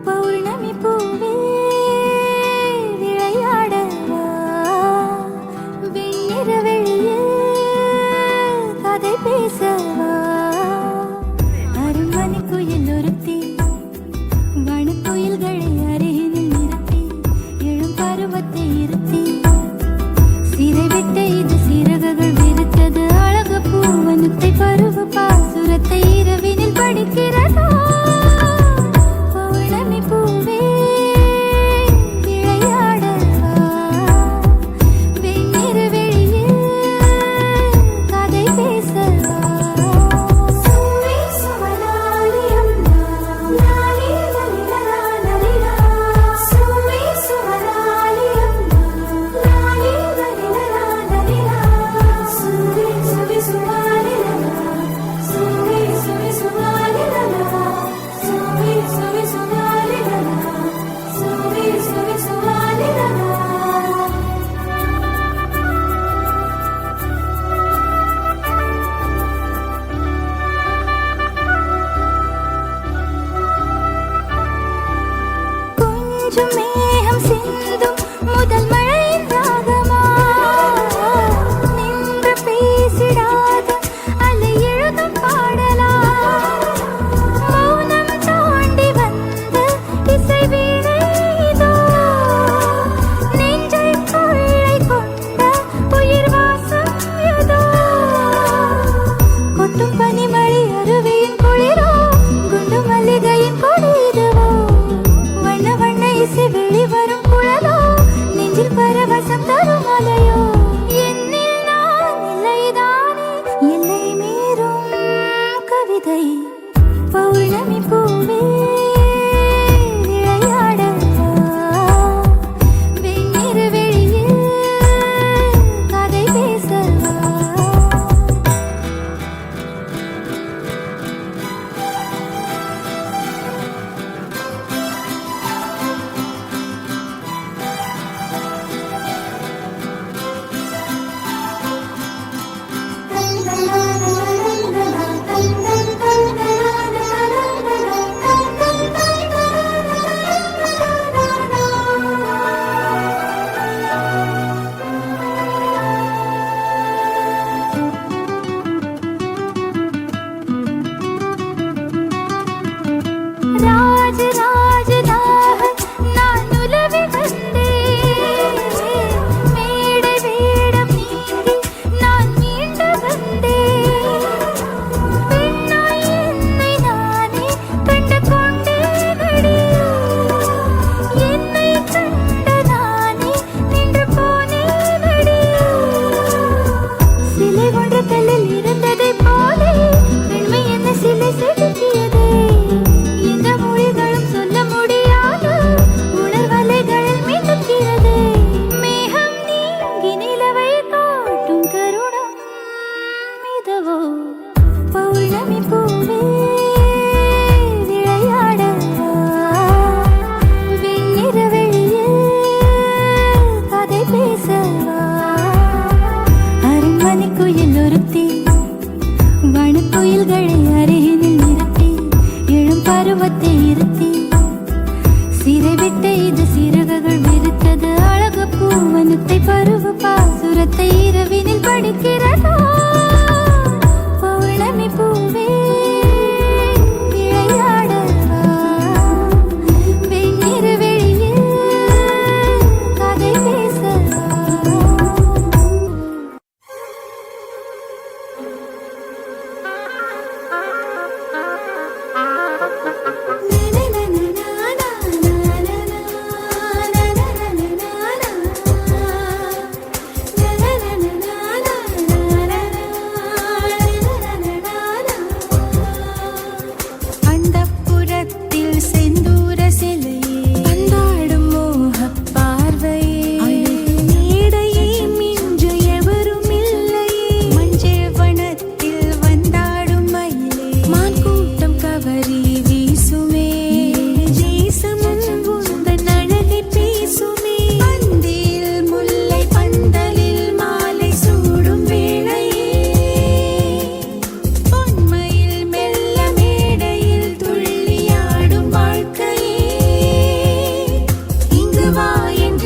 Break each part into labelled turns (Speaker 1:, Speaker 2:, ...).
Speaker 1: பௌர்ணமி பூவே விளையாடவா வெண்ணிற வெளியே கதை பேசவா அரண்மனை குயில் ஒருத்தி வனக்குயில்களை அருகினில் நிறுத்தி எழும் பருவ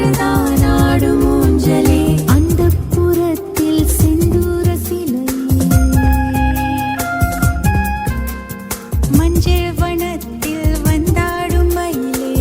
Speaker 1: காற்றில் தான் ஆடும் ஊஞ்சலே அந்தப்புறத்தில் செந்தூர சிலை மஞ்சள் வனத்தில் வந்தாடும் மயிலே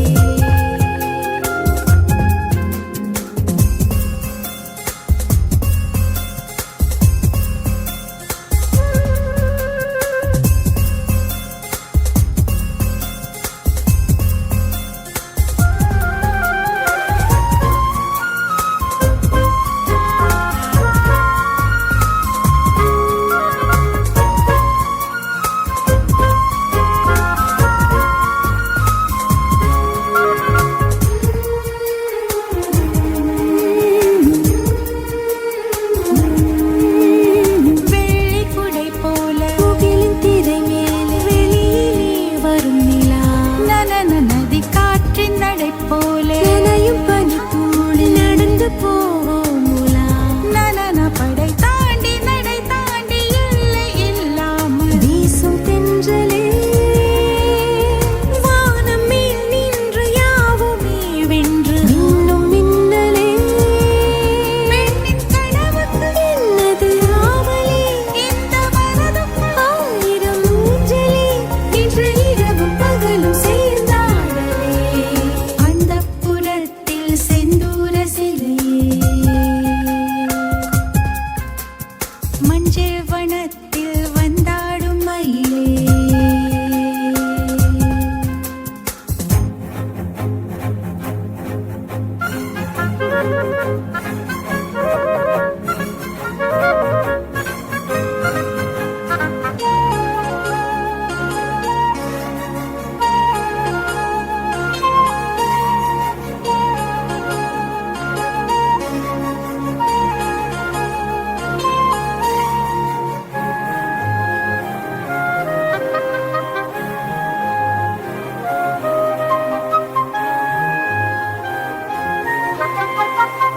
Speaker 1: மஞ்சள் வனத்தில் வந்தாடும் மயிலே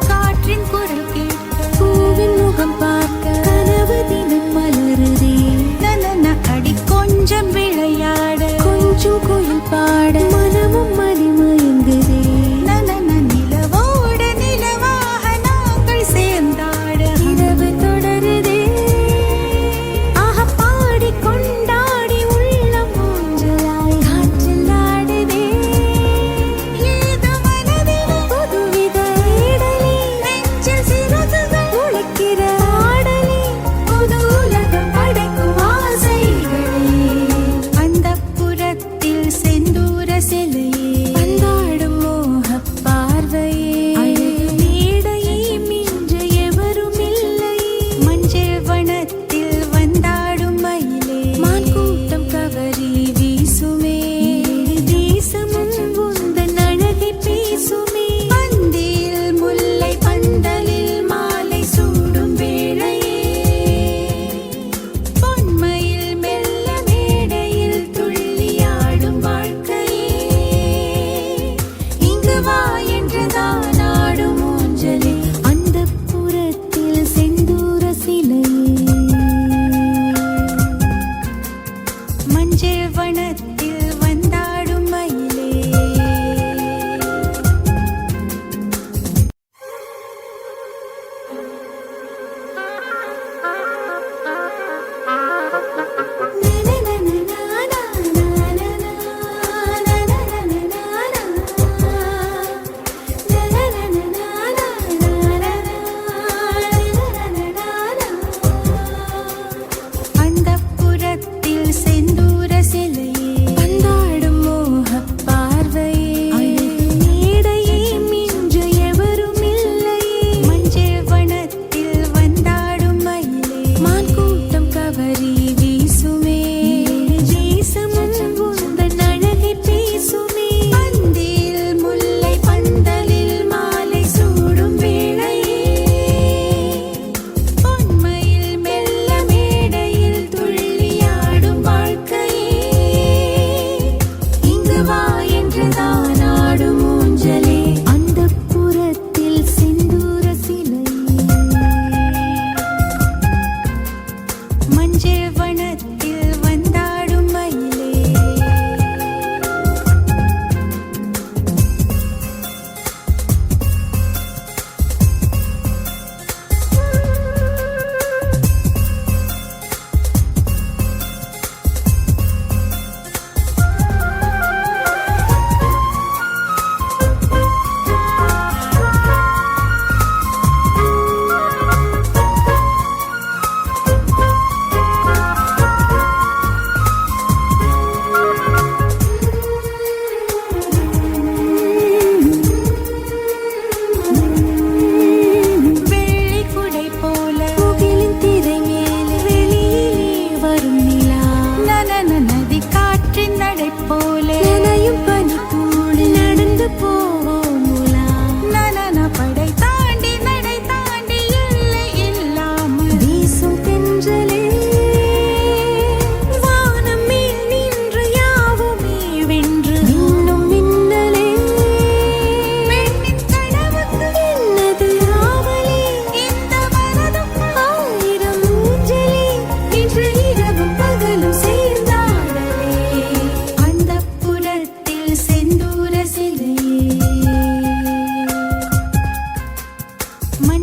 Speaker 1: காற்றின்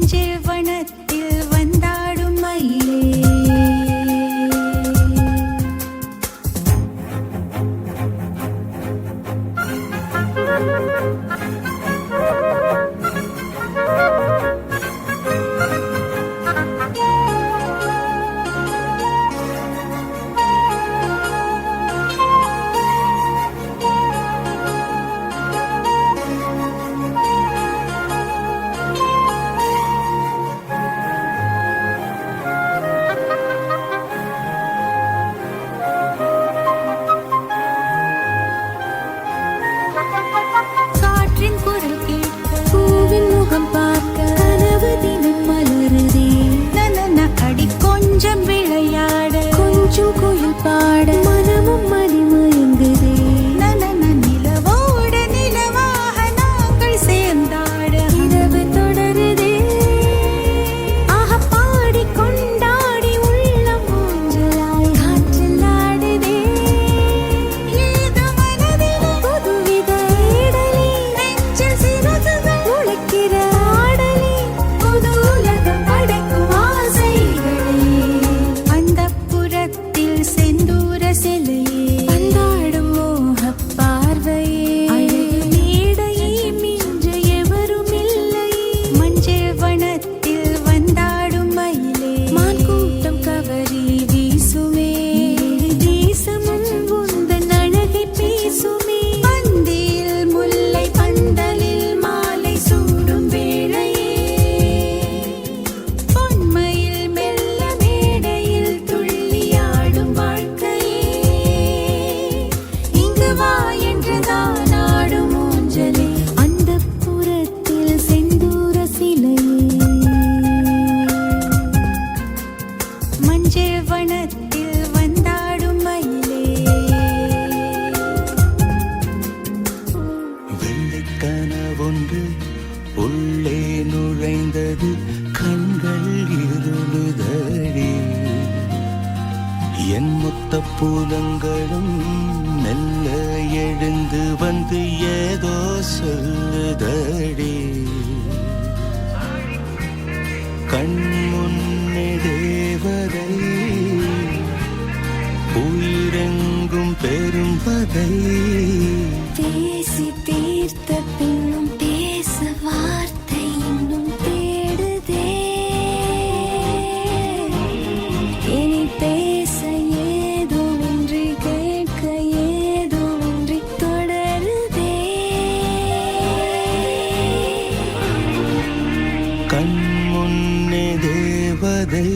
Speaker 1: மஞ்சள் வனத்தில் வந்தாடும் மயிலே காற்றின் குரல் கேட்க பூவின் முகம் பார்க்க கனவு தினம் மலருதே நன அடி கொஞ்சம் விளையாட கொஞ்சம் குயில் பாட மனமும் மதிமயங்குதே நன நிலவோட நிலவாக நாங்கள் சேர்ந்தாட இரவு தொடருதே ஆக பாடி கொண்டாடி உள்ளம் ஊஞ்சலாய் காற்றில் ஆடுதே ஏதோ மனதில் புதுவித இடலி நெஞ்சில் சிறகுகள் முளைக்கிற ஆடலி புது உலகம் படைக்கும் ஆசைகளே அந்தப்புறத்தில் செந்தூர சிலையே வந்தாடும் மோகப் பார்வையே அழகு மேடையை மிஞ்ச எவரும் இல்லை மஞ்சள் வனத்தில் வந்தாடும் மயிலே மான் கூட்டம் கவரி வீசுமே தேசமும் உந்தன் அழகை பேசுமே பந்தியில் முல்லை பந்தலில் மாலை சூடும் வேளையே பொன்மையில் மெல்ல மேடையில் துள்ளியாடும் வாழ்க்கையே இங்கு வா என்றுதான் ஆடும் ஊஞ்சலே அந்தப்புறத்தில் செந்தூர சிலையே மஞ்சள் வனத்தில் வந்தாடும் மயிலே
Speaker 2: வெள்ளைக்கனவொன்று உள்ளே நுழைந்தது கண்கள் இருளுதடி என் மொத்த பூலங்களும் மெல்ல எழுந்து வந்து ஏதோ சொல்லுதடி கண் முன்னே தேவதை உயிரெங்கும் பெரும் பதை
Speaker 1: பேசி தீர்த்த பின்னும் பேச வார்த்தை இன்னும் தேடுதே இனி பேச ஏதுமின்றி கேட்க ஏதுமின்றி தொடருதே
Speaker 2: கண் முன்னே தேவதை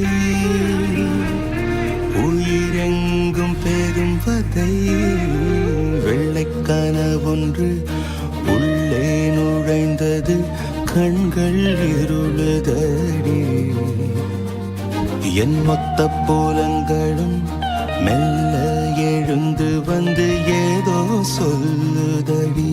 Speaker 2: உயிரெங்கும் பெரும் பதை வெள்ளைக்கனவொன்று உள்ளே நுழைந்தது கண்கள் இருளுதடி என் மொத்த போலங்களும் மெல்ல எழுந்து வந்து ஏதோ சொல்லுதடி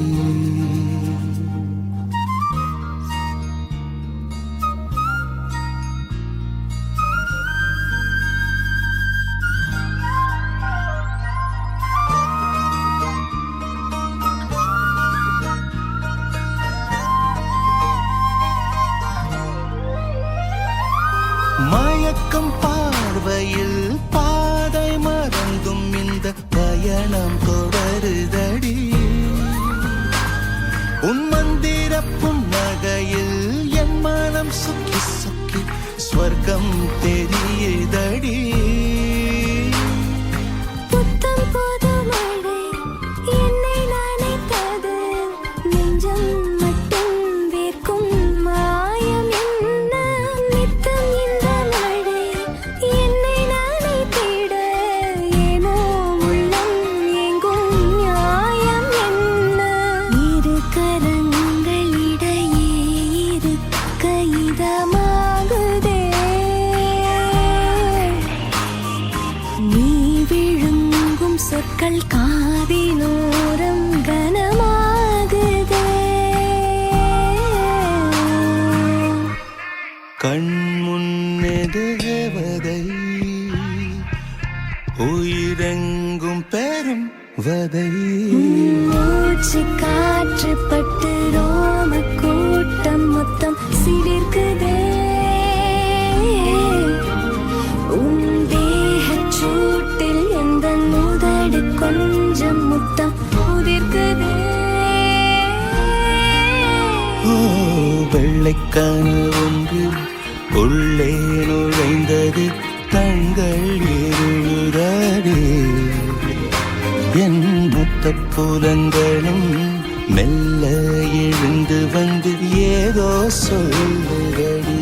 Speaker 2: மயக்கம் பார்வையில் பாதை மறந்தும் இந்த பயணம் தொடருதடி உன் மந்திர புன்னகையில் என் மனம் சுக்கி சுக்கி ஸ்வர்க்கம் தெரியுதடி
Speaker 1: புத்தம் புது மழை என்னை நனைத்தது நெஞ்சம் மட்டும் வேர்க்கும் மாயம் என்ன நித்தம் இந்த மழை என்னை நனைத்திட ஏனோ உள்ளம் எங்கும் நியாயம் என்ன இரு கரங்களிடையே இருக்க இதமாகுதே நீ விழுங்கும் சொற்கள் காதினோரம் கனமாகுதே
Speaker 2: கண் முன்னே தேவதை உயிரெங்கும் பெரும் வதை
Speaker 1: மூச்சு காற்று பட்டு ரோம கூட்டம் மொத்தம் சிலிர்க்குதே
Speaker 2: வெள்ளைக்கனவு ஒன்று உள்ளே நுழைந்தது, கண்கள் இருளுதடி. என் மொத்த புலங்களும் மெல்ல எழுந்து வந்து ஏதோ சொல்லுதடி.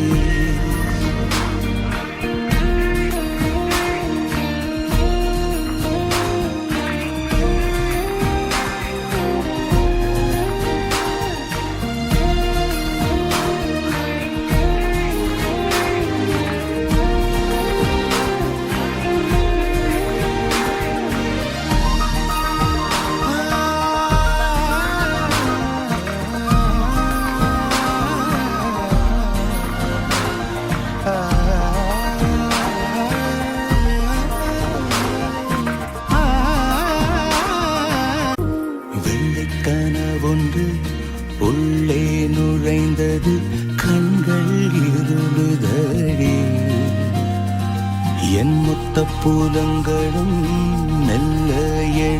Speaker 2: வெள்ளைக்கனவொன்று உள்ளே நுழைந்தது, கண்கள் இருளுதடி. என் மொத்த புலங்களும் மெல்ல எழு